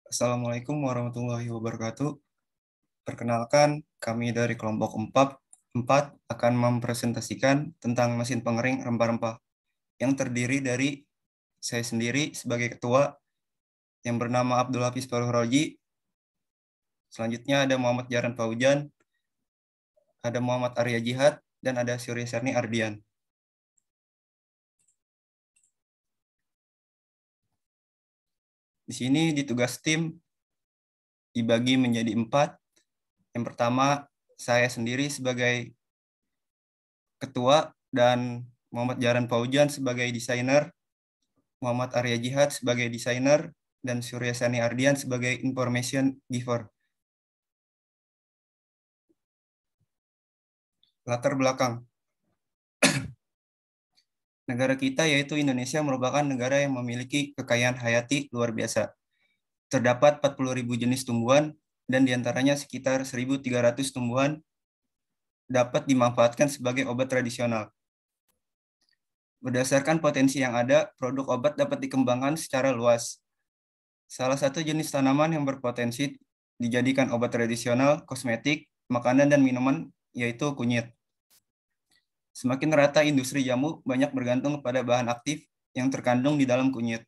Assalamualaikum warahmatullahi wabarakatuh. Perkenalkan, kami dari kelompok 4 akan mempresentasikan tentang mesin pengering rempah-rempah yang terdiri dari saya sendiri sebagai ketua yang bernama Abdul Hafiz Faruhroji. Selanjutnya ada Muhammad Jaran Paujan, ada Muhammad Arya Jihad, dan ada Surya Serni Ardian. Di sini di tugas tim dibagi menjadi 4. Yang pertama, saya sendiri sebagai ketua dan Muhammad Jaran Paujan sebagai desainer, Muhammad Arya Jihad sebagai desainer, dan Surya Sani Ardian sebagai information giver. Latar belakang. Negara kita yaitu Indonesia merupakan negara yang memiliki kekayaan hayati luar biasa. Terdapat 40.000 jenis tumbuhan dan diantaranya sekitar 1.300 tumbuhan dapat dimanfaatkan sebagai obat tradisional. Berdasarkan potensi yang ada, produk obat dapat dikembangkan secara luas. Salah satu jenis tanaman yang berpotensi dijadikan obat tradisional, kosmetik, makanan, dan minuman yaitu kunyit. Semakin rata industri jamu banyak bergantung kepada bahan aktif yang terkandung di dalam kunyit.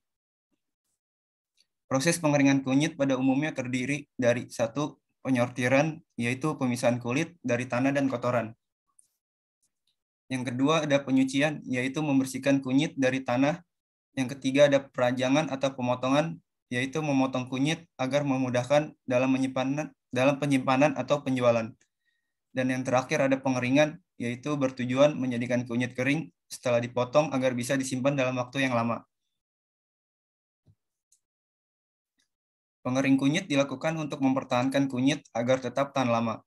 Proses pengeringan kunyit pada umumnya terdiri dari satu, penyortiran, yaitu pemisahan kulit dari tanah dan kotoran. Yang kedua ada penyucian, yaitu membersihkan kunyit dari tanah. Yang ketiga ada perajangan atau pemotongan, yaitu memotong kunyit agar memudahkan dalam penyimpanan atau penjualan. Dan yang terakhir ada pengeringan, yaitu bertujuan menjadikan kunyit kering setelah dipotong agar bisa disimpan dalam waktu yang lama. Pengering kunyit dilakukan untuk mempertahankan kunyit agar tetap tahan lama.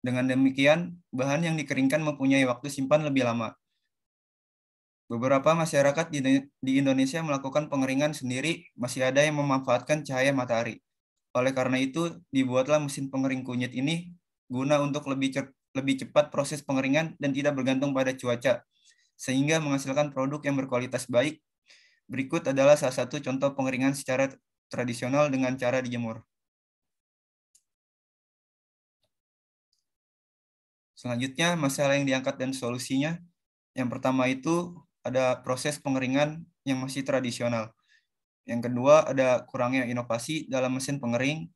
Dengan demikian, bahan yang dikeringkan mempunyai waktu simpan lebih lama. Beberapa masyarakat di Indonesia melakukan pengeringan sendiri, masih ada yang memanfaatkan cahaya matahari. Oleh karena itu, dibuatlah mesin pengering kunyit ini guna untuk lebih cepat proses pengeringan dan tidak bergantung pada cuaca, sehingga menghasilkan produk yang berkualitas baik. Berikut adalah salah satu contoh pengeringan secara tradisional dengan cara dijemur. Selanjutnya, masalah yang diangkat dan solusinya. Yang pertama itu ada proses pengeringan yang masih tradisional. Yang kedua ada kurangnya inovasi dalam mesin pengering.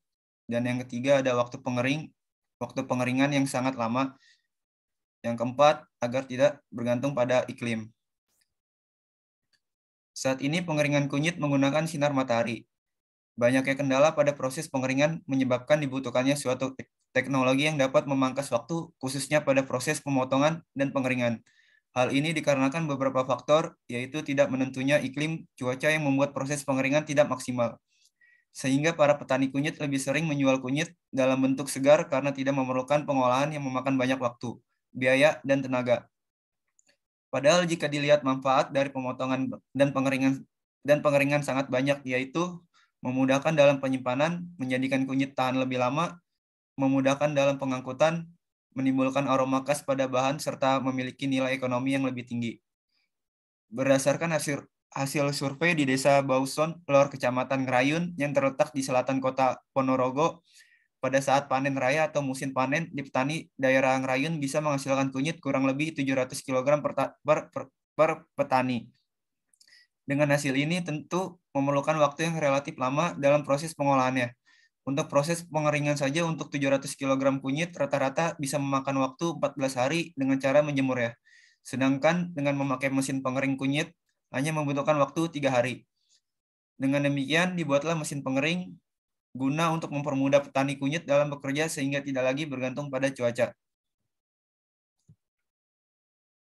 Dan yang ketiga ada waktu pengeringan yang sangat lama. Yang keempat, agar tidak bergantung pada iklim. Saat ini pengeringan kunyit menggunakan sinar matahari. Banyaknya kendala pada proses pengeringan menyebabkan dibutuhkannya suatu teknologi yang dapat memangkas waktu, khususnya pada proses pemotongan dan pengeringan. Hal ini dikarenakan beberapa faktor, yaitu tidak menentunya iklim, cuaca yang membuat proses pengeringan tidak maksimal. Sehingga para petani kunyit lebih sering menjual kunyit dalam bentuk segar karena tidak memerlukan pengolahan yang memakan banyak waktu, biaya, dan tenaga. Padahal jika dilihat manfaat dari pemotongan dan pengeringan sangat banyak, yaitu memudahkan dalam penyimpanan, menjadikan kunyit tahan lebih lama, memudahkan dalam pengangkutan, menimbulkan aroma khas pada bahan, serta memiliki nilai ekonomi yang lebih tinggi. Berdasarkan hasil survei di Desa Bauson, Lor Kecamatan Ngerayun, yang terletak di selatan kota Ponorogo, pada saat panen raya atau musim panen, di petani daerah Ngerayun bisa menghasilkan kunyit kurang lebih 700 kg per petani. Dengan hasil ini tentu memerlukan waktu yang relatif lama dalam proses pengolahannya. Untuk proses pengeringan saja untuk 700 kg kunyit rata-rata bisa memakan waktu 14 hari dengan cara menjemur ya. Sedangkan dengan memakai mesin pengering kunyit hanya membutuhkan waktu 3 hari. Dengan demikian dibuatlah mesin pengering guna untuk mempermudah petani kunyit dalam bekerja sehingga tidak lagi bergantung pada cuaca.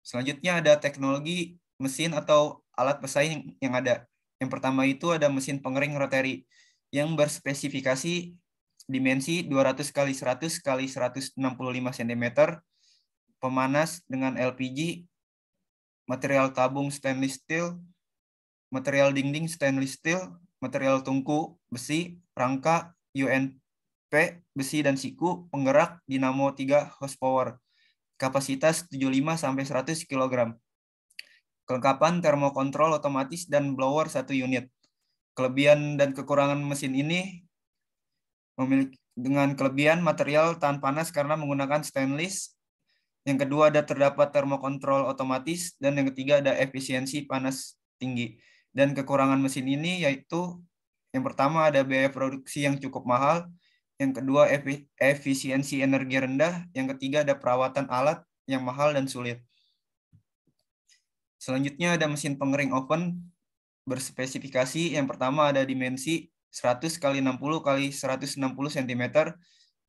Selanjutnya ada teknologi mesin atau alat pesaing yang ada. Yang pertama itu ada mesin pengering rotary yang berspesifikasi dimensi 200 x 100 x 165 cm, pemanas dengan LPG, material tabung stainless steel, material dinding stainless steel, material tungku besi, rangka UNP, besi dan siku, penggerak dinamo 3 horsepower, kapasitas 75-100 kg. Kelengkapan termokontrol otomatis dan blower 1 unit. Kelebihan dan kekurangan mesin ini memiliki dengan kelebihan material tahan panas karena menggunakan stainless. Yang kedua ada terdapat termokontrol otomatis dan yang ketiga ada efisiensi panas tinggi. Dan kekurangan mesin ini yaitu yang pertama ada biaya produksi yang cukup mahal, yang kedua efisiensi energi rendah, yang ketiga ada perawatan alat yang mahal dan sulit. Selanjutnya ada mesin pengering oven berspesifikasi. Yang pertama ada dimensi 100 x 60 x 160 cm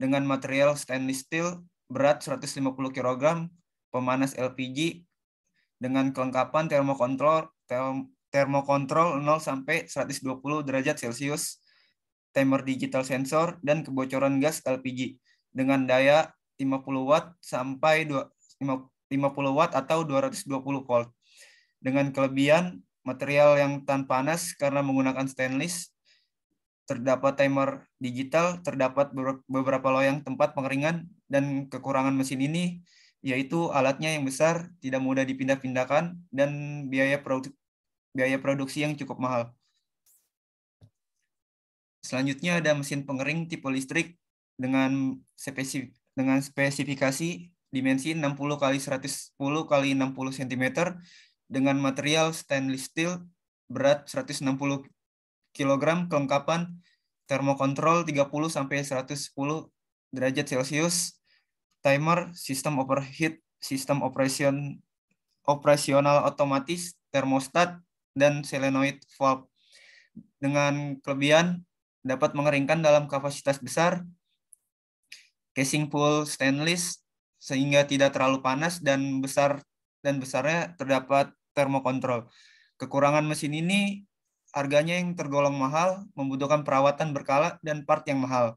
dengan material stainless steel, berat 150 kg, pemanas LPG dengan kelengkapan termokontrol 0 sampai 120 derajat Celcius, timer digital sensor dan kebocoran gas LPG dengan daya 50 watt sampai 50 watt atau 220 volt. Dengan kelebihan material yang tahan panas karena menggunakan stainless, terdapat timer digital, terdapat beberapa loyang tempat pengeringan, dan kekurangan mesin ini yaitu alatnya yang besar, tidak mudah dipindah-pindahkan, dan biaya produksi yang cukup mahal. Selanjutnya ada mesin pengering tipe listrik dengan spesifikasi dimensi 60 x 110 x 60 cm dengan material stainless steel, berat 160 kg, kelengkapan termokontrol 30 sampai 110 derajat Celcius, timer, sistem overheat, sistem operasional otomatis, termostat, dan solenoid valve. Dengan kelebihan dapat mengeringkan dalam kapasitas besar, casing full stainless sehingga tidak terlalu panas dan besarnya terdapat termokontrol. Kekurangan mesin ini harganya yang tergolong mahal, membutuhkan perawatan berkala dan part yang mahal.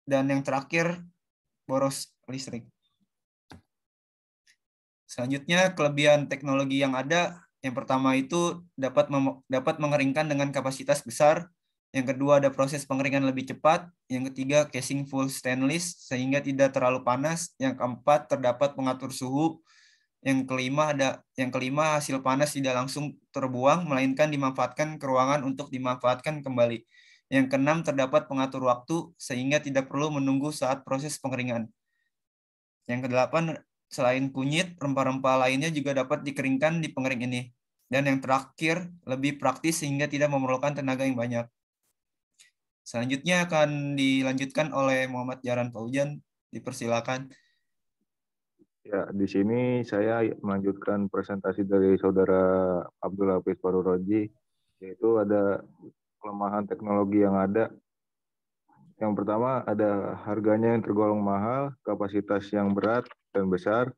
Dan yang terakhir, boros listrik. Selanjutnya, kelebihan teknologi yang ada. Yang pertama itu dapat mengeringkan dengan kapasitas besar. Yang kedua ada proses pengeringan lebih cepat. Yang ketiga casing full stainless sehingga tidak terlalu panas. Yang keempat terdapat pengatur suhu. Yang kelima hasil panas tidak langsung terbuang melainkan dimanfaatkan ke ruangan untuk dimanfaatkan kembali. Yang keenam terdapat pengatur waktu sehingga tidak perlu menunggu saat proses pengeringan. Yang kedelapan selain kunyit, rempah-rempah lainnya juga dapat dikeringkan di pengering ini. Dan yang terakhir lebih praktis sehingga tidak memerlukan tenaga yang banyak. Selanjutnya akan dilanjutkan oleh Muhammad Jaran Paujan. Dipersilakan. Ya, di sini saya melanjutkan presentasi dari Saudara Abdul Hafiz Faruroji, yaitu ada kelemahan teknologi yang ada. Yang pertama ada harganya yang tergolong mahal, kapasitas yang berat dan besar.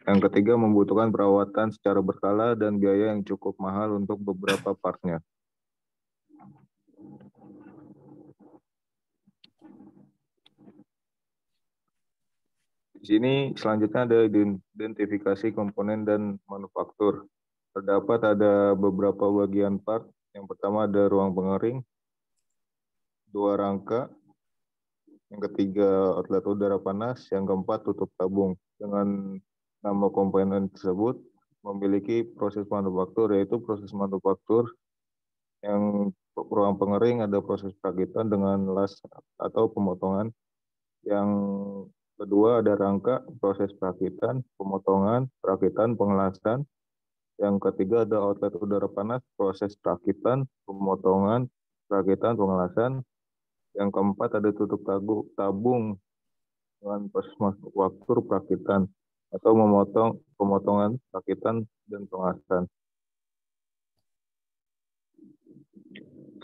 Yang ketiga membutuhkan perawatan secara berkala dan biaya yang cukup mahal untuk beberapa partnya. Di sini selanjutnya ada identifikasi komponen dan manufaktur. Terdapat ada beberapa bagian part. Yang pertama ada ruang pengering, 2 rangka, yang ketiga outlet udara panas, yang keempat tutup tabung. Dengan nama komponen tersebut memiliki proses manufaktur, yaitu proses manufaktur yang ruang pengering ada proses perakitan dengan las atau pemotongan. Yang kedua ada rangka, proses perakitan, pemotongan, perakitan, pengelasan. Yang ketiga ada outlet udara panas, proses perakitan, pemotongan, perakitan, pengelasan. Yang keempat ada tutup tabung dengan proses manufaktur perakitan atau pemotongan, perakitan, dan pengelasan.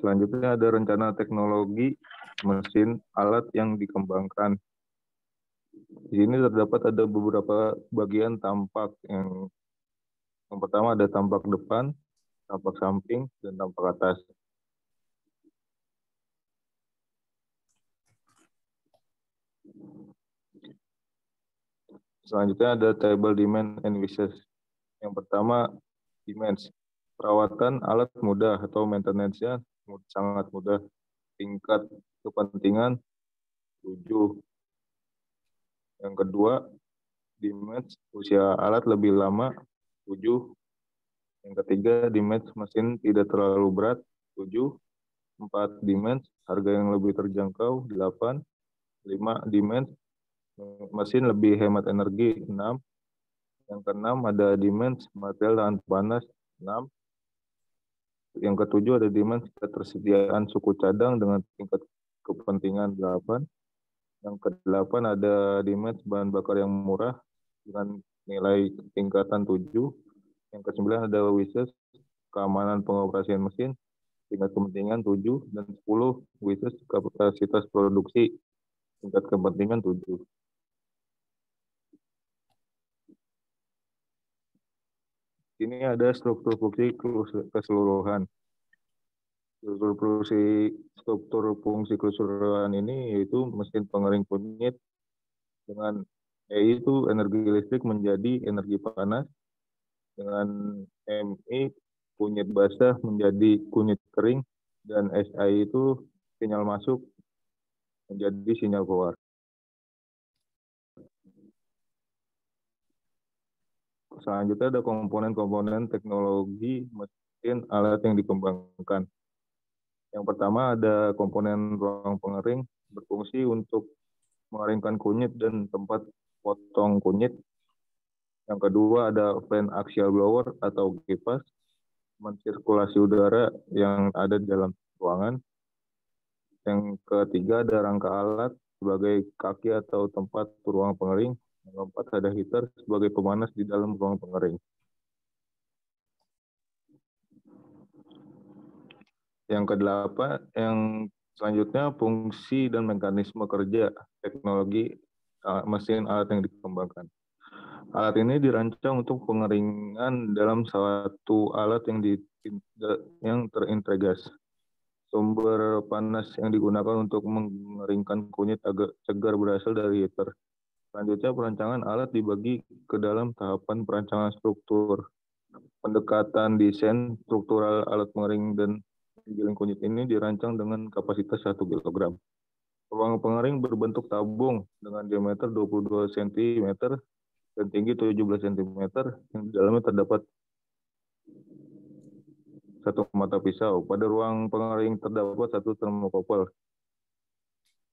Selanjutnya ada rencana teknologi mesin alat yang dikembangkan. Di sini terdapat ada beberapa bagian tampak. Yang pertama ada tampak depan, tampak samping, dan tampak atas. Selanjutnya ada table demand and wishes. Yang pertama, demands. Perawatan alat mudah atau maintenance-nya sangat mudah. Tingkat kepentingan 7. Yang kedua, demands. Usia alat lebih lama 7. Yang ketiga, demands mesin tidak terlalu berat 7. 4. Demand, harga yang lebih terjangkau. 8. 5. Demand, mesin lebih hemat energi. 6. Yang keenam ada demand, material tahan panas. 6. Yang ketujuh ada demand, ketersediaan suku cadang dengan tingkat kepentingan. 8. Yang kedelapan ada demand, bahan bakar yang murah dengan nilai tingkatan 7. Yang kesembilan ada WISES, keamanan pengoperasian mesin, tingkat kepentingan 7. Dan 10, WISES, kapasitas produksi, tingkat kepentingan 7. Ini ada struktur fungsi keseluruhan. Struktur fungsi keseluruhan ini yaitu mesin pengering kunyit dengan yaitu energi listrik menjadi energi panas, dengan MI kunyit basah menjadi kunyit kering, dan SI itu sinyal masuk menjadi sinyal keluar. Selanjutnya ada komponen-komponen teknologi mesin alat yang dikembangkan. Yang pertama ada komponen ruang pengering, berfungsi untuk mengeringkan kunyit dan tempat potong kunyit. Yang kedua ada fan axial blower atau kipas, mensirkulasi udara yang ada di dalam ruangan. Yang ketiga ada rangka alat sebagai kaki atau tempat ruang pengering. Yang keempat ada heater sebagai pemanas di dalam ruang pengering. Yang kedelapan, yang selanjutnya fungsi dan mekanisme kerja teknologi mesin alat yang dikembangkan. Alat ini dirancang untuk pengeringan dalam satu alat yang terintegrasi. Sumber panas yang digunakan untuk mengeringkan kunyit agak segar berasal dari heater. Selanjutnya perancangan alat dibagi ke dalam tahapan perancangan struktur. Pendekatan desain struktural alat pengering dan penggiling kunyit ini dirancang dengan kapasitas 1 kg. Ruang pengering berbentuk tabung dengan diameter 22 cm dan tinggi 17 cm, yang di dalamnya terdapat satu mata pisau. Pada ruang pengering terdapat satu termokopel.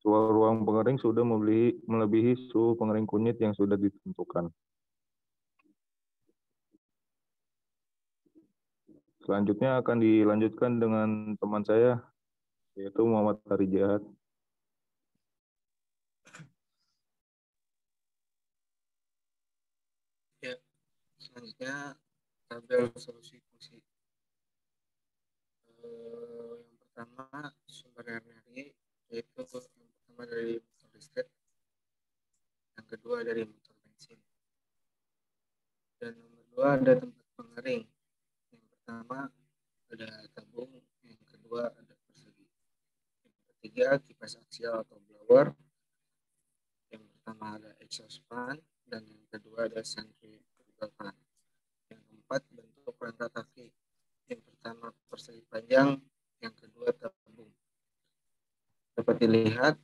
Suhu ruang pengering sudah melebihi suhu pengering kunyit yang sudah ditentukan. Selanjutnya akan dilanjutkan dengan teman saya, yaitu Muhammad Hari Jahat. Ya, selanjutnya tabel solusi fungsi. Yang pertama sumber energi, yaitu yang pertama dari motor listrik, yang kedua dari motor bensin, dan nomor dua ada tempat pengering. Yang pertama ada tabung, yang kedua ada persegi, yang ketiga kipas aksial atau blower, yang pertama ada exhaust fan, dan yang kedua ada centrifugal fan. Yang keempat bentuk rangka kaki, yang pertama persegi panjang, yang kedua tabung. Dapat dilihat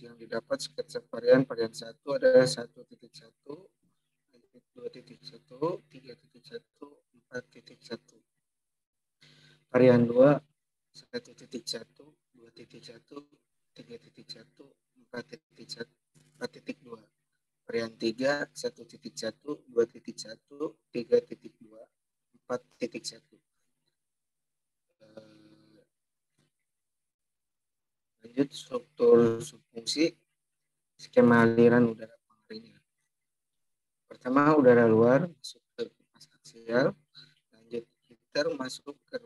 yang didapat sketsa varian 1 ada 1.1, 2.1, 3.1, 4.1. Varian 2 1.1, 2.1, 3.1, 4.2. Varian 3 1.1, 2.1, 3.2, 4.1. Lanjut struktur subfungsi skema aliran udara pengeringnya. Pertama udara luar masuk ke kipas aksial, lanjut heater masuk ke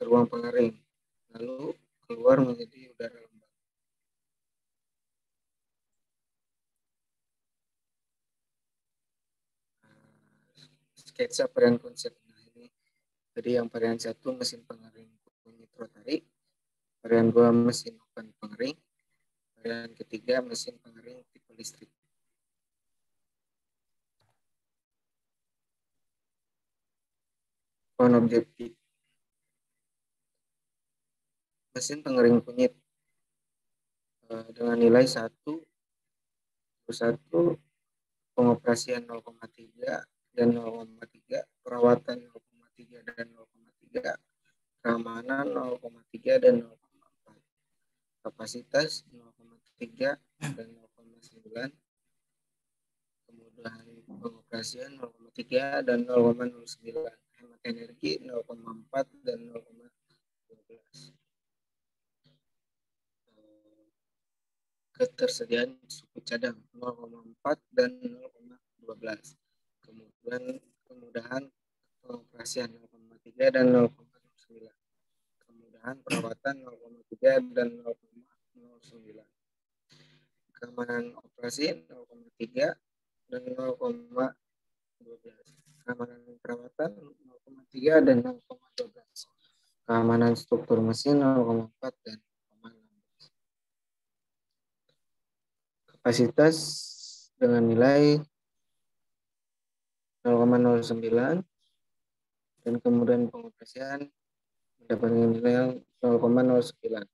ruang pengering, lalu keluar menjadi udara lembab. Sketsa varian konsep. Nah, ini jadi yang varian 1 mesin pengering kunyit rotari, varian 2 mesin open pengering, varian ketiga mesin pengering tipe listrik. On objektif. Mesin pengering kunyit dengan nilai 1, pengoperasian 0,3 dan 0,3, perawatan kapasitas 0,3 dan 0,9, kemudahan pengoperasian 0,3 dan 0,09, hemat energi 0,4 dan 0,12. Ketersediaan suku cadang 0,4 dan 0,12. Kemudahan pengoperasian 0,3 dan 0,09. Kemudahan perawatan 0,3 dan 0,09. Keamanan operasi 0,3 dan 0,12. Keamanan perawatan 0,3 dan 0,12. Keamanan struktur mesin 0,4 dan 0,16. Kapasitas dengan nilai 0,09 dan kemudian pengoperasian mendapatkan nilai 0,09.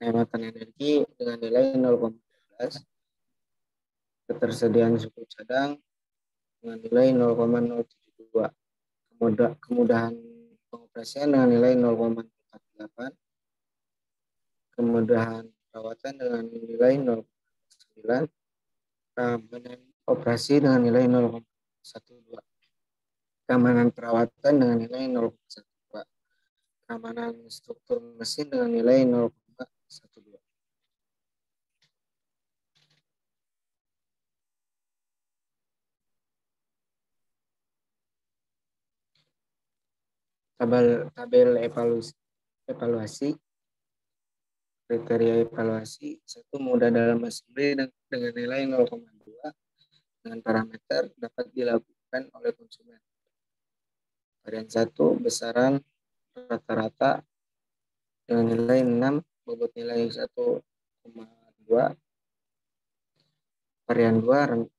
Kehematan energi dengan nilai 0,12. Ketersediaan suku cadang dengan nilai 0,072. Kemudahan pengoperasian dengan nilai 0,48. Kemudahan perawatan dengan nilai 0,9. Keamanan operasi dengan nilai 0,12. Keamanan perawatan dengan nilai 0,12. Keamanan struktur mesin dengan nilai 0,12. Tabel evaluasi, kriteria evaluasi. Satu, mudah dalam assembly dengan nilai 0,2 dengan parameter dapat dilakukan oleh konsumen. Varian 1, besaran rata-rata dengan nilai 6, bobot nilai 1,2. Varian 2,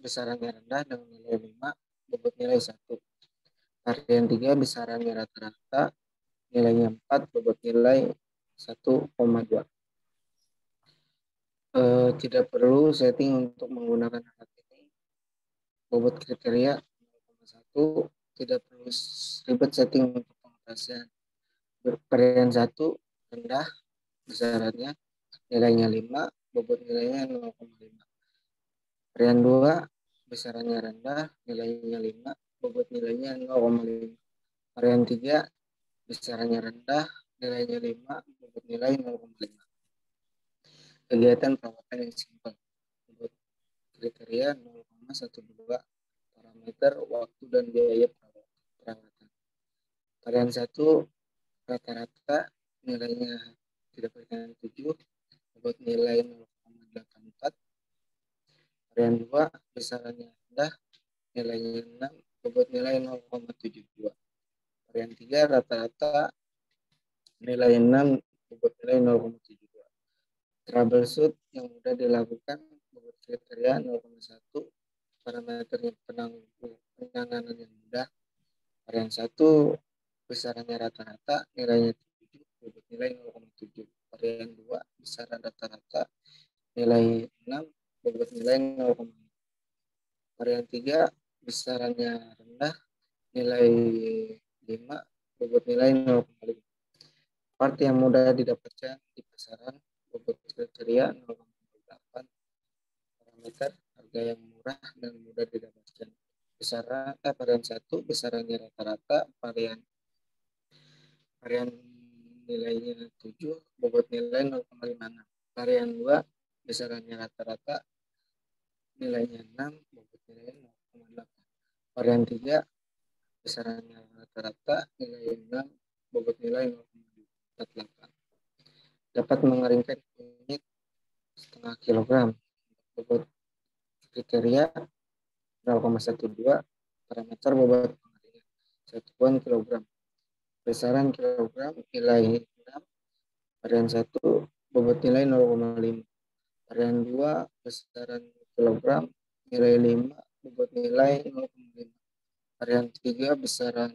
besarannya rendah dengan nilai 5, bobot nilai 1. Varian 3, besarannya rata-rata, nilainya 4, bobot nilai 1,2. Tidak perlu setting untuk menggunakan alat ini. Bobot kriteria 0,1, tidak perlu ribet setting untuk pengoperasian. Varian 1, rendah, besarannya, nilainya 5, bobot nilainya 0,5. Varian 2, besarannya rendah, nilainya 5, bobot nilainya 0,5. Varian 3, besarannya rendah, nilainya 5, bobot nilai 0,5. Kegiatan perawatan yang simpel. Bobot kriteria 0,12, parameter waktu dan biaya perawatan. Varian 1, rata-rata, nilainya tidak berikan 7, bobot nilai 0,84. Varian 2, besarannya rendah, nilainya 6, bobot nilai 0,72. Varian 3, rata-rata, nilai 6, bobot nilai 0,72. Troubleshoot yang mudah dilakukan, bobot kriteria 0,1, parameter penanganan yang mudah. Varian 1, besarannya rata-rata, nilainya 7, bobot nilai 0,7. Varian 2, besaran rata-rata, nilai 6, bobot nilai 0,5. Varian 3, besarannya rendah, nilai 5, bobot nilai 0,5. Part yang mudah didapatkan di pasaran, bobot kriteria 0,8, parameter harga yang murah dan mudah didapatkan. Varian 1, besarannya rata-rata, varian nilainya 7, bobot nilai 0,56. Varian 2, besarannya rata-rata, nilainya 6, bobot nilai 0,8. Varian 3, besarannya rata-rata, nilai 6, bobot nilai 0,48. Dapat mengeringkan kunyit setengah kilogram. Bobot kriteria 0,12, parameter bobot pengeringan satuan kilogram. Besaran kilogram, nilai 6. Varian 1, bobot nilai 0,5. Varian 2, besaran kilogram, nilai 5, bobot nilai 0,5. Varian 3, besaran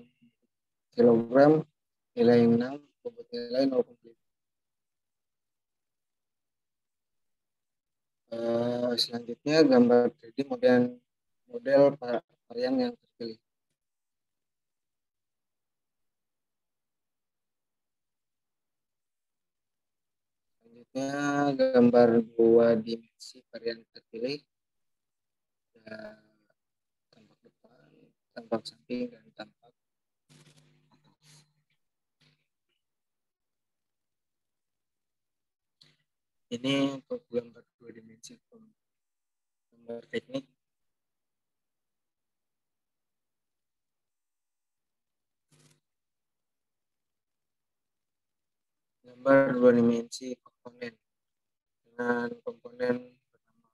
kilogram, nilai 6, bobot nilai 0,5. Selanjutnya gambar 3D model varian yang terpilih. Selanjutnya gambar 2 dimensi varian terpilih. Ada tampak depan, tampak samping, dan tampak atas. Ini untuk gambar 2 dimensi gambar teknik. Gambar 2 dimensi komponen dengan komponen bernama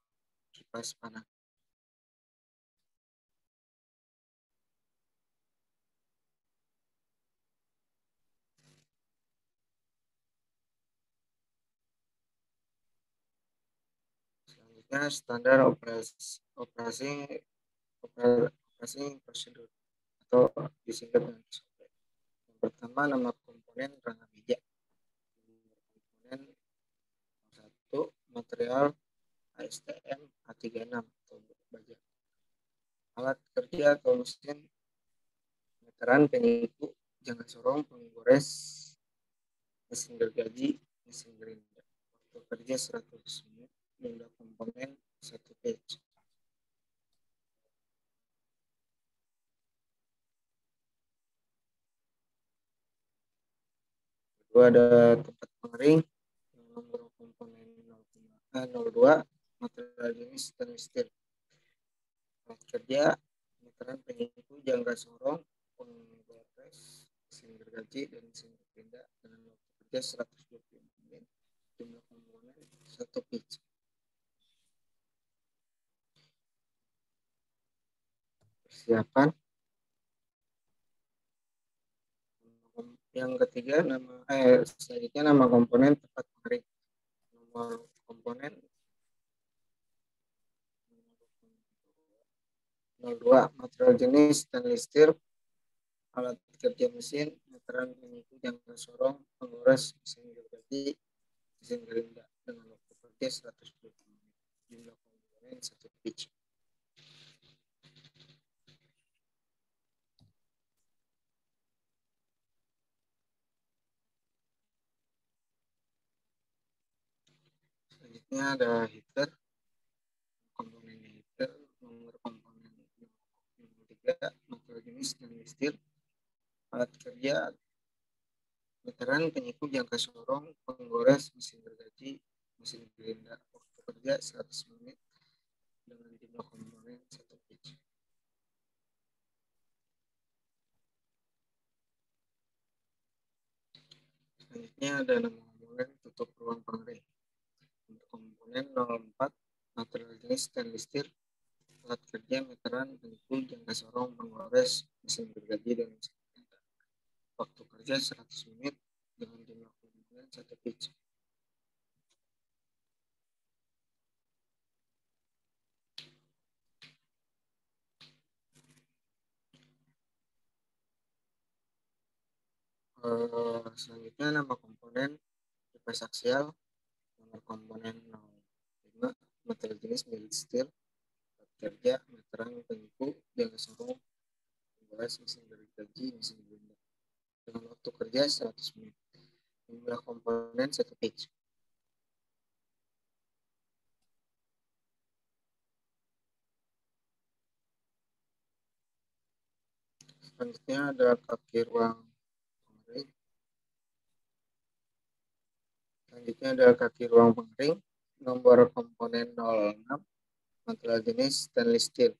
kipas panas. Selanjutnya standar operasi prosedur atau disingkat dengan SOP. Yang pertama, nama komponen rangka meja. Komponen 1 material ASTM A36 atau baja. Alat kerja atau mesin meteran, penyiku, jangka sorong, penggores, mesin gergaji, mesin grinder. Waktu kerja 100 menit, jumlah komponen 1 page. Kedua, ada tempat pengering, nomor komponen 02, material jenis stainless steel. Alat kerja meteran, penyiku, jangka sorong, penggores, mesin gergaji, dan mesin pindah dengan waktu kerja 120 menit, jumlah komponen 1 pitch. Persiapan. Yang ketiga, selanjutnya nama komponen tempat pengering. Nomor komponen 02, material jenis stainless steel. Alat kerja mesin meteran, penyiku, jangka sorong, penggores, mesin gergaji, mesin gerinda dengan waktu kerja 120 menit, jumlah komponen 1 pitch. Selanjutnya ada heater. Komponen heater, nomor komponen 3, material jenis stainless steel. Alat kerja meteran, penyiku, jangka sorong, penggores, mesin gergaji, mesin gerinda. Waktu kerja 100 menit dengan jumlah komponen 1 pitch. Selanjutnya ada nama komponen tutup ruang pengering. Untuk komponen 04, material jenis stainless steel. Alat kerja meteran, penyiku, jangka sorong, penggores, mesin gergaji, dan mesin gerinda. Waktu kerja 100 menit dengan jumlah komponen 1 pitch. Selanjutnya nama komponen kipas aksial. Nomor komponen 05, material jenis mild steel. Alat kerja meteran, penyiku, jangka sorong, penggores, mesin gergaji, mesin gerinda dengan waktu kerja 100 menit. Jumlah komponen 1 pitch. Selanjutnya ada kaki ruang pengering. Nomor komponen 06, material jenis stainless steel.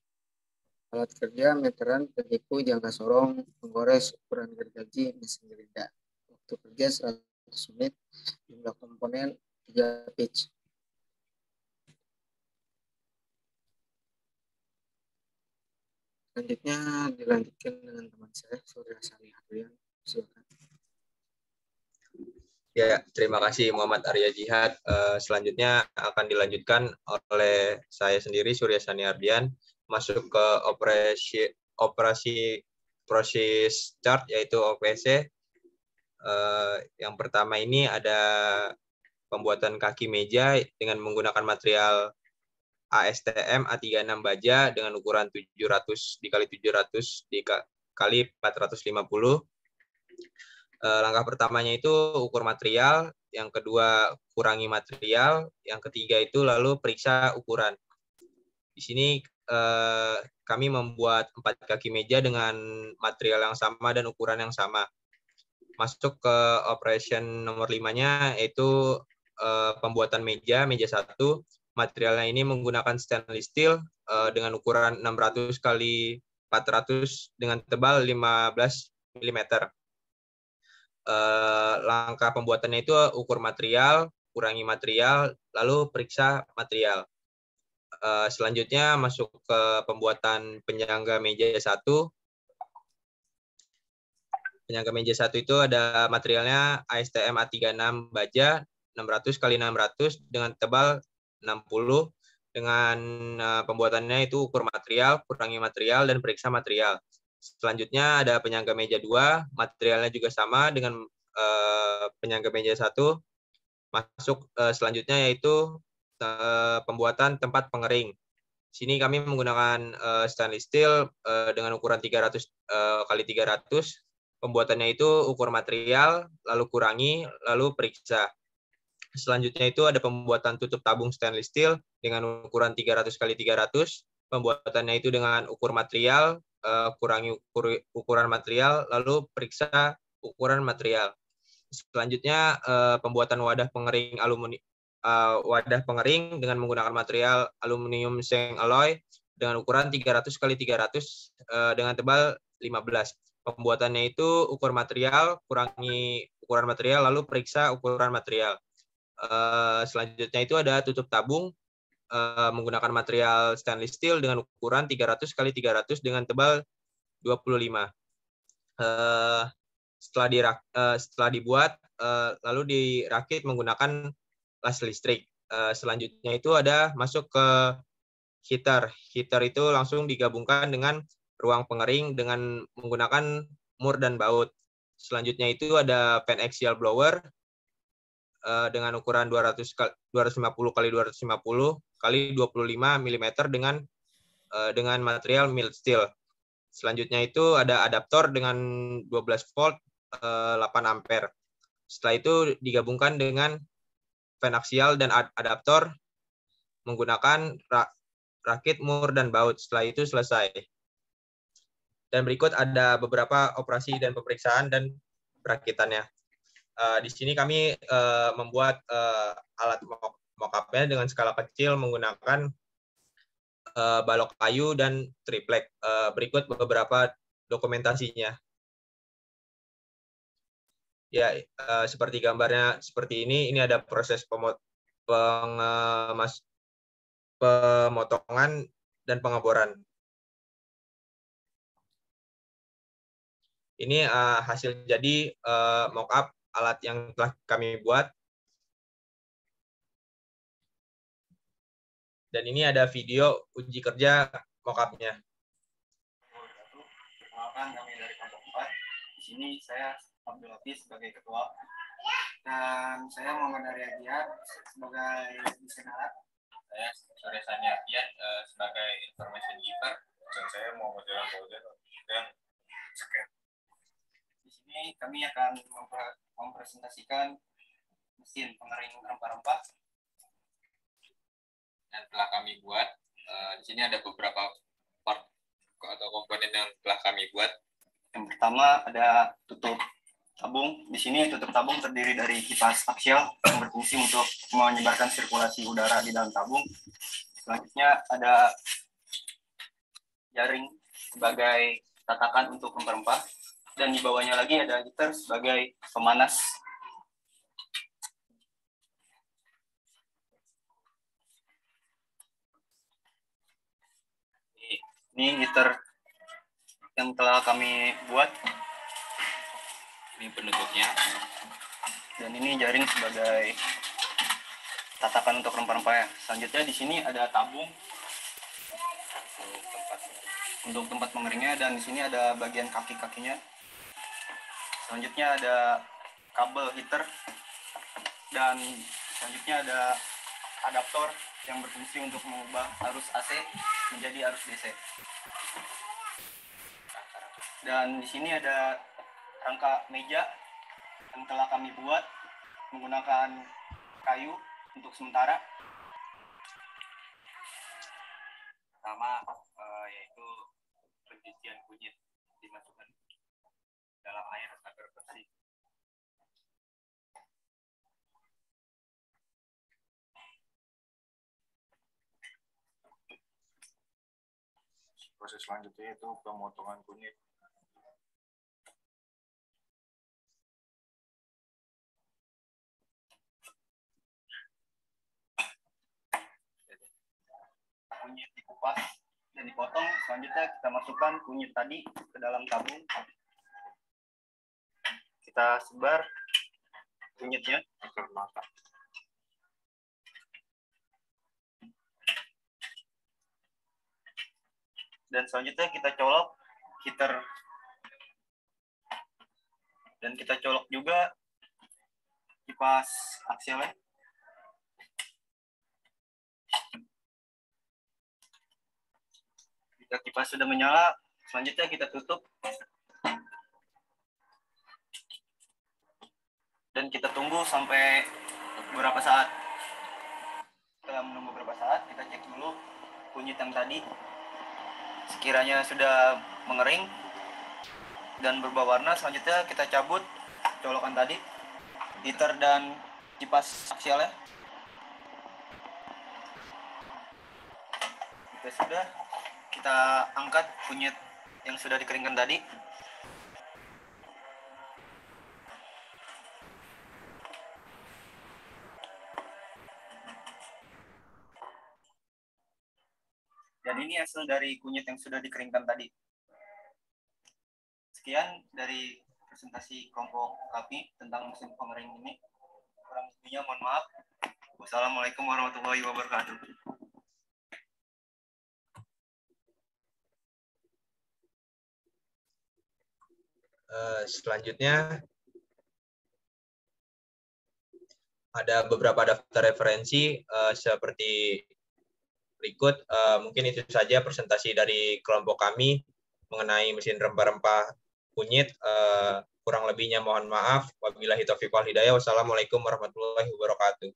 Alat kerja meteran, penyiku, jangka sorong, penggores, ukuran gergaji, mesin gerinda. Waktu kerja 100 menit, jumlah komponen 3 pitch. Selanjutnya dilanjutkan dengan teman saya, Surya Sani Adrian. Silakan. Ya, terima kasih Muhammad Arya Jihad. Selanjutnya akan dilanjutkan oleh saya sendiri, Surya Sani Ardian, masuk ke operasi proses chart, yaitu OPC. Yang pertama ini ada pembuatan kaki meja dengan menggunakan material ASTM A36 baja dengan ukuran 700 x 700 x 450. Langkah pertamanya itu ukur material, yang kedua kurangi material, yang ketiga itu lalu periksa ukuran. Di sini kami membuat 4 kaki meja dengan material yang sama dan ukuran yang sama. Masuk ke operation nomor 5-nya, yaitu pembuatan meja 1. Materialnya ini menggunakan stainless steel dengan ukuran 600 x 400 dengan tebal 15 mm. Langkah pembuatannya itu ukur material, kurangi material, lalu periksa material. Selanjutnya masuk ke pembuatan penyangga meja 1. Penyangga meja 1 itu ada materialnya ASTM A36 baja 600 x 600 dengan tebal 60. Dengan pembuatannya itu ukur material, kurangi material, dan periksa material. Selanjutnya ada penyangga meja 2, materialnya juga sama dengan penyangga meja 1. Masuk selanjutnya yaitu pembuatan tempat pengering. Sini kami menggunakan stainless steel dengan ukuran 300 x 300. Pembuatannya itu ukur material, lalu kurangi, lalu periksa. Selanjutnya itu ada pembuatan tutup tabung stainless steel dengan ukuran 300 x 300. Pembuatannya itu dengan ukur material, kurangi ukuran material, lalu periksa ukuran material. Selanjutnya pembuatan wadah pengering dengan menggunakan material aluminium zinc alloy dengan ukuran 300 x 300 dengan tebal 15. Pembuatannya itu ukur material, kurangi ukuran material, lalu periksa ukuran material. Selanjutnya itu ada tutup tabung menggunakan material stainless steel dengan ukuran 300 x 300 dengan tebal 25. Setelah dibuat, lalu dirakit menggunakan las listrik. Selanjutnya itu ada masuk ke heater. Heater itu langsung digabungkan dengan ruang pengering dengan menggunakan mur dan baut. Selanjutnya itu ada fan axial blower dengan ukuran 250 x 250 x 25 mm dengan material mild steel. Selanjutnya itu ada adaptor dengan 12 volt 8 ampere. Setelah itu digabungkan dengan fan axial dan adaptor menggunakan rakit, mur, dan baut. Setelah itu selesai. Dan berikut ada beberapa operasi dan pemeriksaan dan perakitannya. Di sini kami membuat alat mock-up-nya dengan skala kecil menggunakan balok kayu dan triplek. Berikut beberapa dokumentasinya. Ya, seperti gambarnya seperti ini. Ini ada proses pemotongan dan pengeboran. Ini hasil jadi mock-up alat yang telah kami buat. Dan ini ada video uji kerja mock-up-nya. Perkenalkan, kami dari kelompok 4. Di sini saya Abdul Hafiz sebagai ketua. Dan saya Muhammad Aryadia sebagai desain alat. Saya Suresani Ardian sebagai information giver. Dan saya Muhammad Jalan Fauzan dan scan. Di sini kami akan mempresentasikan mesin pengering rempah-rempah yang telah kami buat. Di sini ada beberapa part atau komponen yang telah kami buat. Yang pertama ada tutup tabung. Di sini tutup tabung terdiri dari kipas aksial yang berfungsi untuk menyebarkan sirkulasi udara di dalam tabung. Selanjutnya ada jaring sebagai tatakan untuk rempah-rempah. Dan di bawahnya lagi ada heater sebagai pemanas. Ini heater yang telah kami buat. Ini penutupnya. Dan ini jaring sebagai tatakan untuk rempah-rempahnya. Selanjutnya di sini ada tabung untuk tempat mengeringnya, dan di sini ada bagian kaki-kakinya. Selanjutnya ada kabel heater, dan selanjutnya ada adaptor yang berfungsi untuk mengubah arus AC menjadi arus DC. Dan di sini ada rangka meja yang telah kami buat. menggunakan kayu untuk sementara. Pertama yaitu pencucian kunyit, dimasukkan dalam air agar bersih. Proses selanjutnya itu pemotongan kunyit. Kunyit dikupas dan dipotong. Selanjutnya kita masukkan kunyit tadi ke dalam tabung. Kita sebar kunyitnya Agar matang. dan selanjutnya kita colok heater dan kita colok juga kipas aksialnya. Jika kipas sudah menyala, selanjutnya kita tutup dan kita tunggu sampai beberapa saat. Setelah menunggu beberapa saat, kita cek dulu kunyit yang tadi. Sekiranya sudah mengering dan berubah warna, selanjutnya kita cabut colokan tadi, heater dan kipas aksialnya. Jika sudah, kita angkat kunyit yang sudah dikeringkan tadi. Dan ini hasil dari kunyit yang sudah dikeringkan tadi. Sekian dari presentasi kelompok kami tentang mesin pengering ini. Kurang lebihnya mohon maaf. Wassalamualaikum warahmatullahi wabarakatuh. Selanjutnya ada beberapa daftar referensi seperti berikut. Mungkin itu saja presentasi dari kelompok kami mengenai mesin rempah-rempah kunyit. Kurang lebihnya mohon maaf. Wabillahi taufiq wal hidayah. Wassalamualaikum warahmatullahi wabarakatuh.